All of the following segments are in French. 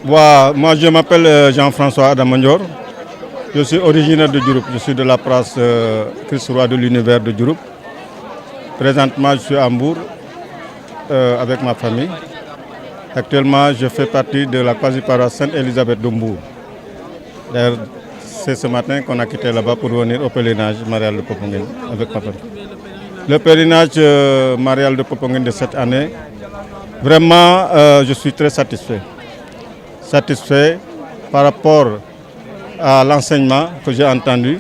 Moi, je m'appelle Jean-François Adamandior. Je suis originaire de Diouroup. Je suis de la place Christ-Roi de l'univers de Diouroup. Présentement, je suis à Hambourg avec ma famille. Actuellement, je fais partie de la quasi-paroisse Sainte-Élisabeth d'Hambourg. D'ailleurs, c'est ce matin qu'on a quitté là-bas pour venir au pèlerinage marial de Popenguine avec ma famille. Le pèlerinage marial de Popenguine de cette année, vraiment, je suis très satisfait. Satisfait par rapport à l'enseignement que j'ai entendu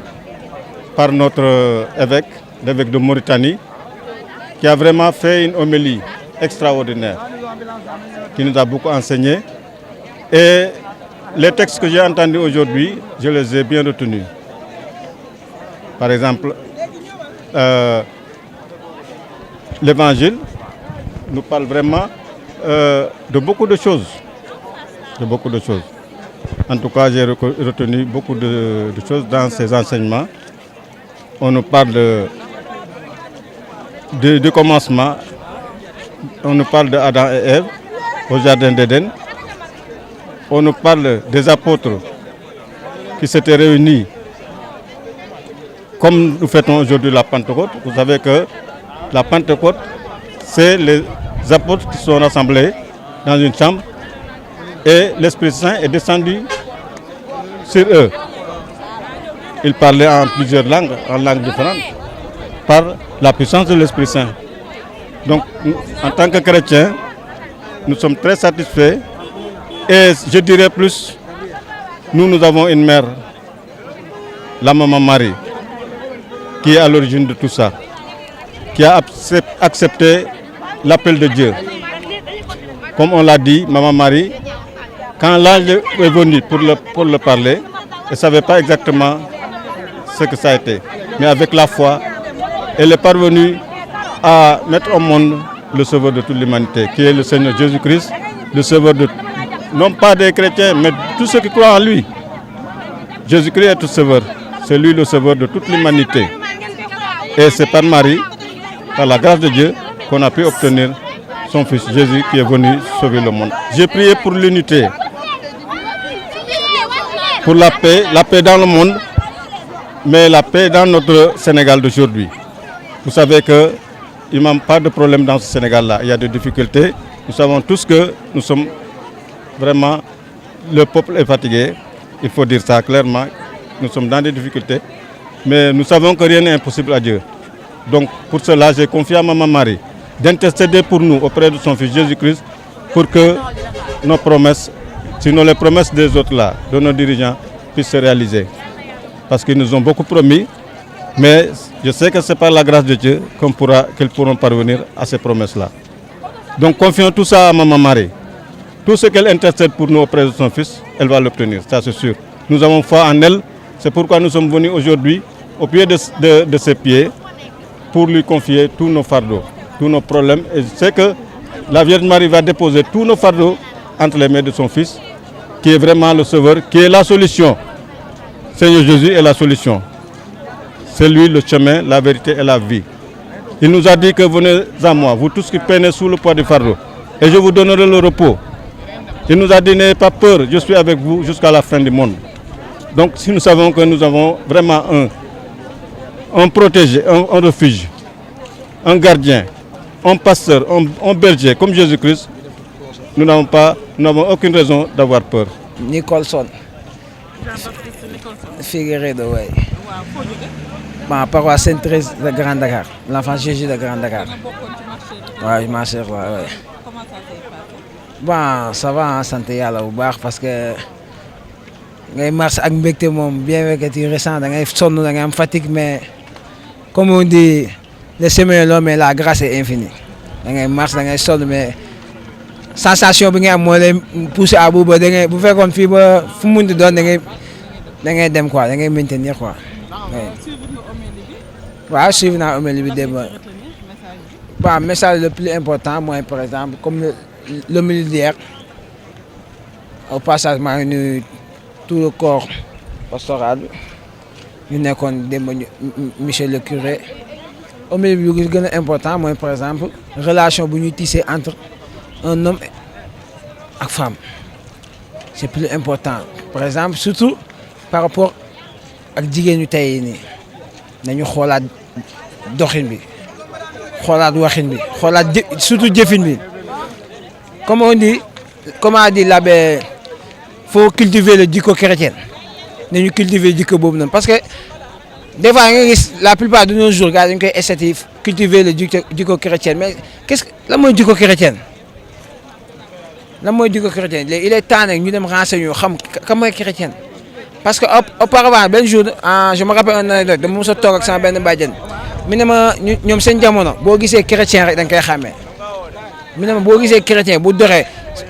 par notre évêque, l'évêque de Mauritanie, qui a vraiment fait une homélie extraordinaire, qui nous a beaucoup enseigné. Et les textes que j'ai entendus aujourd'hui, je les ai bien retenus. Par exemple, l'Évangile nous parle vraiment de beaucoup de choses. En tout cas, j'ai retenu beaucoup de choses dans ces enseignements. On nous parle du commencement, on nous parle d'Adam et Ève au jardin d'Éden. On nous parle des apôtres qui s'étaient réunis comme nous fêtons aujourd'hui la Pentecôte. Vous savez que la Pentecôte, c'est les apôtres qui sont rassemblés dans une chambre et l'Esprit Saint est descendu sur eux. Ils parlaient en plusieurs langues, en langues différentes, par la puissance de l'Esprit Saint. Donc, en tant que chrétiens, nous sommes très satisfaits. Et je dirais plus, nous avons une mère, la maman Marie, qui est à l'origine de tout ça, qui a accepté l'appel de Dieu. Comme on l'a dit, maman Marie, quand l'âge est venu pour le parler, elle ne savait pas exactement ce que ça a été. Mais avec la foi, elle est parvenue à mettre au monde le sauveur de toute l'humanité, qui est le Seigneur Jésus-Christ, le sauveur de non pas des chrétiens, mais tous ceux qui croient en lui. Jésus-Christ est tout sauveur. C'est lui le sauveur de toute l'humanité. Et c'est par Marie, par la grâce de Dieu, qu'on a pu obtenir son fils Jésus qui est venu sauver le monde. J'ai prié pour l'unité, pour la paix dans le monde, mais la paix dans notre Sénégal d'aujourd'hui. Vous savez qu'il n'y a pas de problème dans ce Sénégal-là. Il y a des difficultés. Nous savons tous que nous sommes vraiment, le peuple est fatigué. Il faut dire ça clairement. Nous sommes dans des difficultés. Mais nous savons que rien n'est impossible à Dieu. Donc pour cela, j'ai confié à Maman Marie d'intercéder pour nous auprès de son fils Jésus-Christ pour que nos promesses, sinon les promesses des autres là, de nos dirigeants, puissent se réaliser. Parce qu'ils nous ont beaucoup promis, mais je sais que c'est par la grâce de Dieu qu'ils pourront parvenir à ces promesses-là. Donc confions tout ça à Maman Marie. Tout ce qu'elle intercède pour nous auprès de son fils, elle va l'obtenir, ça c'est sûr. Nous avons foi en elle, c'est pourquoi nous sommes venus aujourd'hui au pied de ses pieds pour lui confier tous nos fardeaux, tous nos problèmes. Et je sais que la Vierge Marie va déposer tous nos fardeaux entre les mains de son fils, qui est vraiment le sauveur, qui est la solution. Seigneur Jésus est la solution. C'est lui le chemin, la vérité et la vie. Il nous a dit que venez à moi, vous tous qui peinez sous le poids du fardeau, et je vous donnerai le repos. Il nous a dit, n'ayez pas peur, je suis avec vous jusqu'à la fin du monde. Donc si nous savons que nous avons vraiment un protégé, un refuge, un gardien, un pasteur, un berger comme Jésus-Christ, nous n'avons aucune raison d'avoir peur. Nicholson. Figueredo, oui. Bon, paroisse Sainte-Thérèse de Grand Dakar, l'enfant Jésus de Grand Dakar. Oui, ma soeur, oui. Bon, ça va, santé yàlla bu baax parce que ngay marche ak mbégte moom bien vrai que tu ressens da ngay sonn da ngay am fatigue mais comme on dit le chemin est long mais la grâce est infinie da ngay marche da ngay sonn mais sensation bi ngay am moo lay poussé à bu ba da ngay bu fekkoon fii ba fu mu munti doon da ngay dem quoi da ngay maintenir quoi. waaw suivre naa homélie bi démb. Bon, message le plus important moi par exemple comme l'homélie d'hier au passage maa ngi nuyu tout le corps pastoral ñu nekkoon démb monsieur le curé homélie bi lu gën a important mooy par exemple relation bu ñuy tisser entre un homme ak femme c'est plus important par exemple surtout par rapport ak jigéen ñu tey nii nañu xoolaat doxin bi xoolaat waxin bi xoolaat surtout jëfin bi comme on dit comment dit l'abbé faut cultiver le jikko chrétien nañu cultiver jikko boobu noonu parce que des fois nga gis la plupart de nos jours gars dañu koy essayer cultiver le jikko chrétien mais qu'est-ce que lan mooy jikko chrétien lan mooy jikko chrétien léegi il est temps nag ñu dem renseigner ñu xam kan mooy chrétien parce que auparavant benn jour je me rappelle une anecdote dama mos a toog ak sama benn bàjjen mi ne ma ñoom seen jamono boo gisee chrétien rek da nga koy xàmmee mi ne ma boo gisee chrétien bu doxee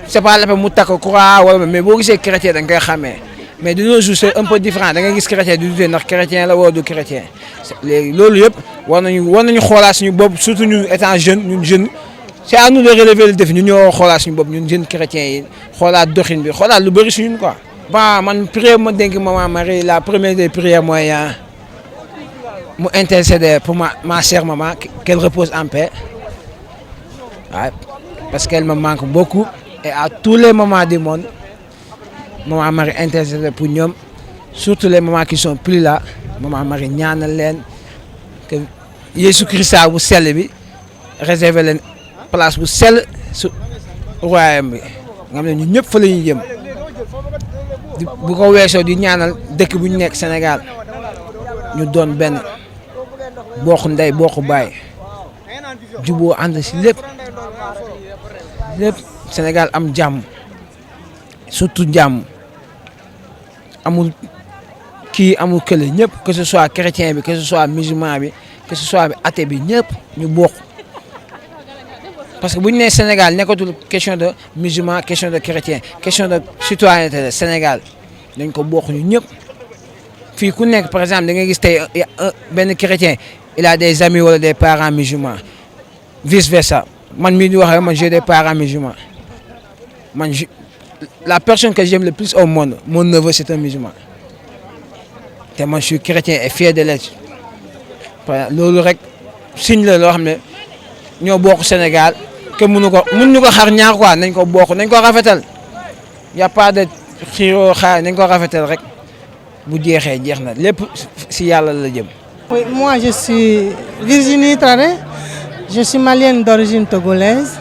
c'est pas la peine mu takk croix wala mais boo gisee chrétien da nga koy xàmmee mais de nos jours c'est un peu différent da nga gis chrétien du dute ndax chrétien la wala du chrétien léegi loolu yëpp war nañu xoolaat suñu bopp surtout ñu étant jeune ñun jeune c'est à nous de relever le défi ñun ñoo xoolaat suñu bopp ñun jeunes chrétiens yi xoolaat doxin bi xoolaat lu bëri suñu quoi. Bah man prière ma dénk maman Marie la première des prières mooy mu intercéder pour ma chère maman qu'elle repose en paix waaw parce qu'elle me manque beaucoup et à tous les moments du monde maman Marie intercéder pour ñoom surtout les mamans qui sont plus là maman Marie ñaanal leen que Jésus Christ bu sell bi réserver leen place bu sell su royaume bi nga xam ne ñun ñëpp fa la ñuy jëm. bu ko weesoo di ñaanal dëkk bu ñu nekk Sénégal ñu doon benn bokk ndey bokk baay juboo ànd si lépp Sénégal am jàmm surtout jàmm amul kii amul kële ñëpp que ce soit chrétien bi que ce soit musulman bi que ce soit athée bi ñëpp ñu bokk parce que bu ñu nee Sénégal nekkatul question de musulman question de chrétien question de citoyenneté la Sénégal dañ ko bokk ñu ñëpp fii ku nekk par exemple da nga gis tey benn chrétien il a des amis wala des parents musulmans vice versa man mii di wax man j'ai des parents musulmans man la personne que j'aime le plus au monde mon neveu c'est un musulman te man je suis chrétien et fier de l'être loolu rek signe la loo xam ne ñoo bokk Sénégal que mënuñu ko xar ñaar quoi nañ ko bokk nañ ko rafetal y a pas de xiiroo xaar nañ ko rafetal rek bu jeexee jeex na lépp si yàlla la jëm. Oui, moi je suis Virginie Traoré, je suis malienne d'origine togolaise.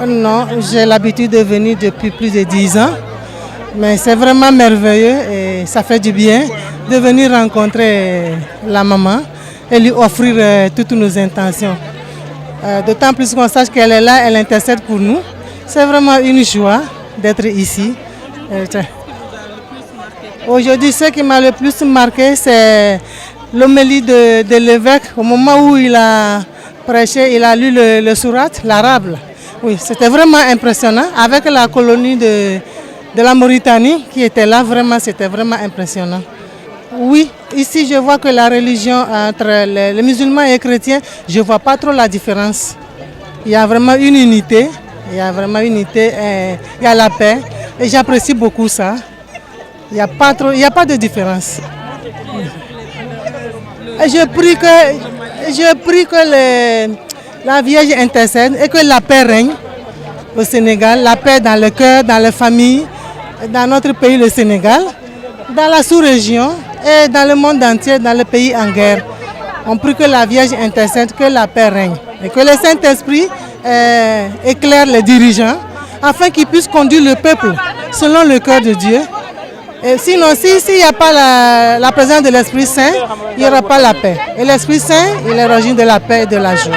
Non, j'ai l'habitude de venir depuis plus de 10 ans, mais c'est vraiment merveilleux et ça fait du bien de venir rencontrer la maman et lui offrir toutes nos intentions. D'autant plus qu'on sache qu'elle est là, elle intercède pour nous. C'est vraiment une joie d'être ici. Aujourd'hui, ce qui m'a le plus marqué, c'est l'homélie de l'évêque. Au moment où il a prêché, il a lu le sourate, l'arabe. Oui, c'était vraiment impressionnant. Avec la colonie de la Mauritanie qui était là, vraiment, c'était vraiment impressionnant. Oui, ici je vois que la religion entre les musulmans et les chrétiens, je ne vois pas trop la différence. Il y a vraiment une unité, il y a la paix et j'apprécie beaucoup ça. Il n'y a pas de différence. Et je prie que la Vierge intercède et que la paix règne au Sénégal, la paix dans le cœur, dans les familles, dans notre pays le Sénégal, dans la sous-région et dans le monde entier, dans le pays en guerre. On prie que la Vierge intercède, que la paix règne et que le Saint-Esprit éclaire les dirigeants afin qu'ils puissent conduire le peuple selon le cœur de Dieu. Et sinon, s'il n'y a pas la présence de l'Esprit Saint, il n'y aura pas la paix. Et l'Esprit Saint, il est l'origine de la paix et de la joie.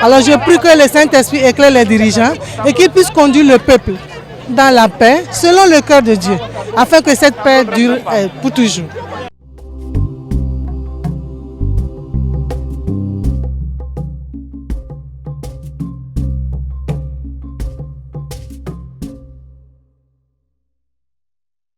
Alors je prie que le Saint-Esprit éclaire les dirigeants et qu'il puisse conduire le peuple dans la paix selon le cœur de Dieu, afin que cette paix dure pour toujours.